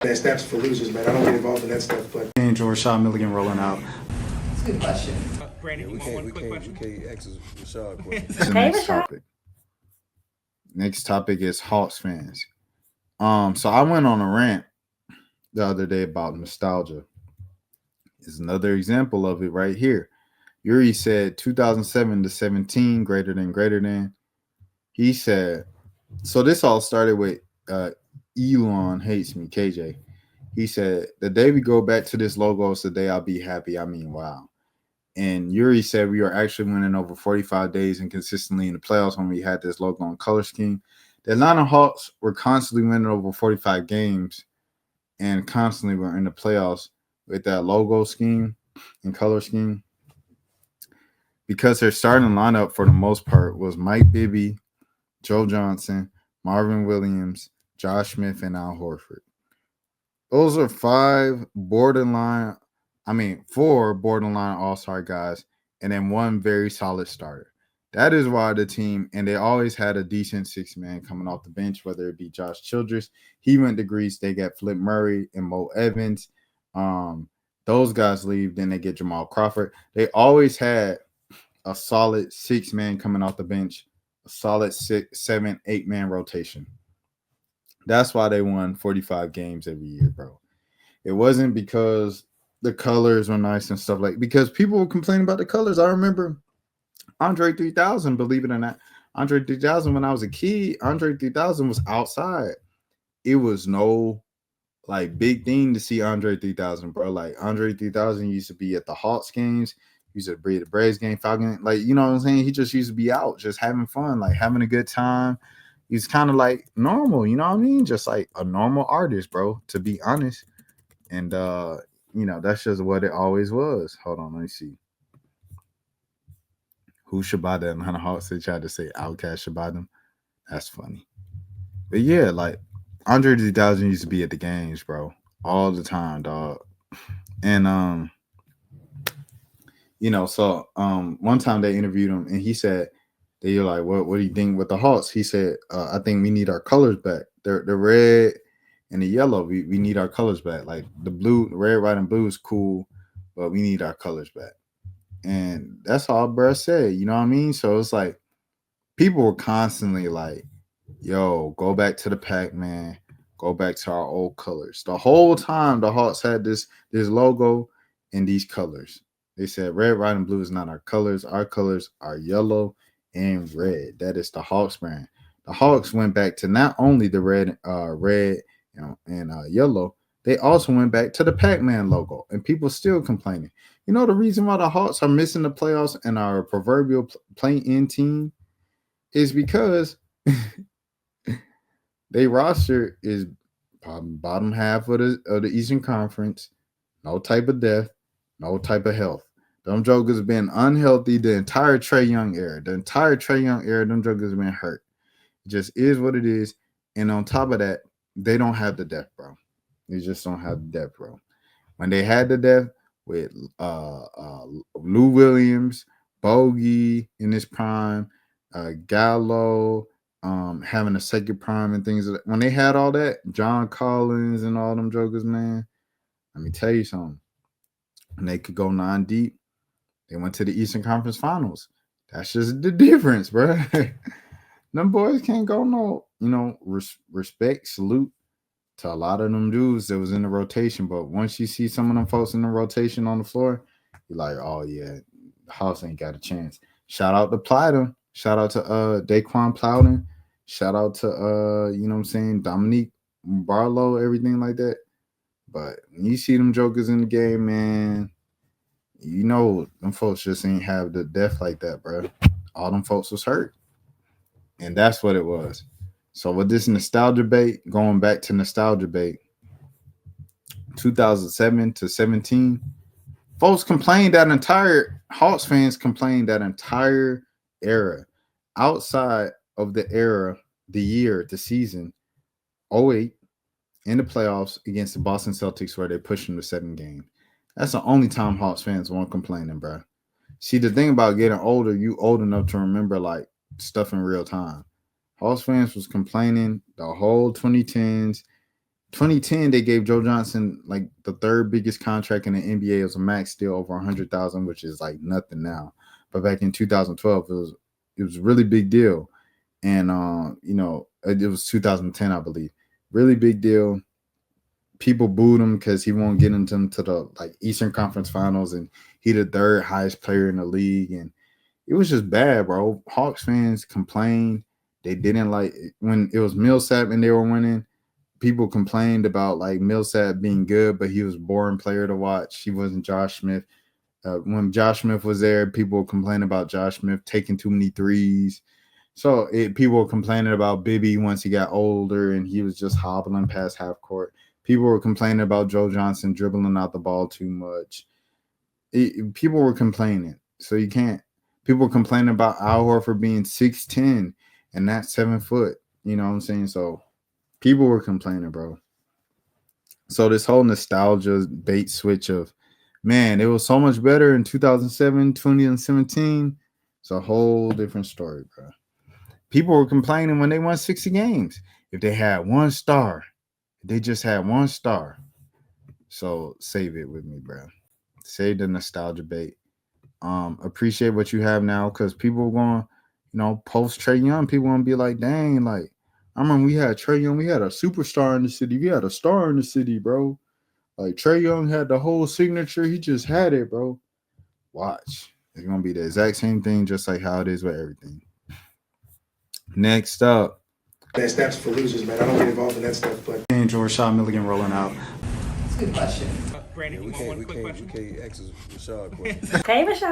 That snaps for losers, man. I don't get involved in that stuff, but Angel Rashad Milligan rolling out. That's a good question. Brandon, you want one quick question? We can't ask Rashad a question. The next topic. Next topic is Hawks fans. So I went on a rant the other day about nostalgia. Is another example of it right here. Yuri said 2007 to 17, greater than. He said, so this all started with Elon hates me, KJ. He said, the day we go back to this logo is the day I'll be happy. I mean, wow. And Yuri said we are actually winning over 45 days and consistently in the playoffs when we had this logo and color scheme. The Atlanta Hawks were constantly winning over 45 games and constantly were in the playoffs with that logo scheme and color scheme because their starting lineup for the most part was Mike Bibby, Joe Johnson, Marvin Williams, Josh Smith, and Al Horford. Those are four borderline all-star guys, and then one very solid starter. That is why the team, and they always had a decent six-man coming off the bench, whether it be Josh Childress. He went to Greece. They got Flip Murray and Mo Evans. Those guys leave. Then they get Jamal Crawford. They always had a solid six-man coming off the bench, a solid 6, 7, 8-man rotation. That's why they won 45 games every year, bro. It wasn't because the colors were nice and stuff because people were complaining about the colors. I remember Andre 3000, believe it or not. Andre 3000, when I was a kid, Andre 3000 was outside. It was no big thing to see Andre 3000, bro. Like Andre 3000 used to be at the Hawks games, used to be at the Braves game, Falcon. You know what I'm saying? He just used to be out, just having fun, having a good time. He's kind of normal, you know what I mean? Just like a normal artist, bro, to be honest. And that's just what it always was. Hold on, let me see. Who should buy the Atlanta Hawks? They tried to say Outkast should buy them. That's funny. But yeah, Andre 3000 used to be at the games, bro, all the time, dog. And one time they interviewed him, and he said, "They're like, what do you think with the Hawks?" He said, "I think we need our colors back. The red and the yellow. We need our colors back. Like the blue, red, white, and blue is cool, but we need our colors back." And that's all bro said. You know what I mean? So it's people were constantly yo, go back to the pack, man. Go back to our old colors. The whole time the Hawks had this logo and these colors. They said red, white, and blue is not our colors. Our colors are yellow and red. That is the Hawks brand. The Hawks went back to not only the red and yellow, they also went back to the Pac-Man logo, and people still complaining. You know the reason why the Hawks are missing the playoffs and our proverbial play-in team is because their roster is bottom half of the Eastern Conference. No type of depth, no type of health. Them jokers have been unhealthy the entire Trae Young era. The entire Trae Young era, them jokers have been hurt. It just is what it is. And on top of that, they don't have the depth, bro. They just don't have the depth, bro. When they had the depth with Lou Williams, Bogey in his prime, Gallo, having a second prime and things. When they had all that, John Collins and all them jokers, man, let me tell you something. When they could go 9 deep, they went to the Eastern Conference Finals. That's just the difference, bro. Them boys can't go respect, salute to a lot of them dudes that was in the rotation. But once you see some of them folks in the rotation on the floor, you're like, oh, yeah, the Hawks ain't got a chance. Shout out to Plowden. Shout out to Daquan Plowden. Shout out to, Dominique Barlow, everything like that. But when you see them jokers in the game, man, them folks just ain't have the depth like that, bro. All them folks was hurt. And that's what it was. So with this nostalgia bait, going back to nostalgia bait, 2007 to 17, folks complained Hawks fans complained that entire era. Outside of the era, the season, 08, in the playoffs against the Boston Celtics where they pushed them to 7 games. That's the only time Hawks fans weren't complaining, bro. See, the thing about getting older, you old enough to remember stuff in real time. Hawks fans was complaining the whole 2010s 2010, they gave Joe Johnson like the third biggest contract in the NBA. It was a max deal over 100,000, which is like nothing now. But back in 2012, it was a really big deal. And it was 2010, I believe. Really big deal. People booed him because he won't get into the like Eastern Conference Finals, and he the third highest player in the league, and it was just bad, bro. Hawks fans complained. They didn't like when it was Millsap and they were winning. People complained about like Millsap being good, but he was a boring player to watch. He wasn't Josh Smith. When Josh Smith was there, people complained about Josh Smith taking too many threes. So people were complaining about Bibby once he got older and he was just hobbling past half court. People were complaining about Joe Johnson dribbling out the ball too much. People were complaining. So you can't. People were complaining about Al Horford being 6'10" and not 7 foot. You know what I'm saying? So people were complaining, bro. So this whole nostalgia bait switch of, man, it was so much better in 2007, 2017. It's a whole different story, bro. People were complaining when they won 60 games. If they had one star, they just had one star. So save it with me, bro. Save the nostalgia bait. Appreciate what you have now, because people are going, post Trae Young, people want to be like, dang, like, I remember we had Trae Young, we had a superstar in the city. We had a star in the city, bro. Like, Trae Young had the whole signature. He just had it, bro. Watch. It's going to be the exact same thing, just like how it is with everything. Next up. That's for losers, man. I don't get involved in that stuff, but. And Rashad Milligan rolling out. That's a good question. Brandon, We one quick can't question. ask Rashad a question. Hey, Rashad.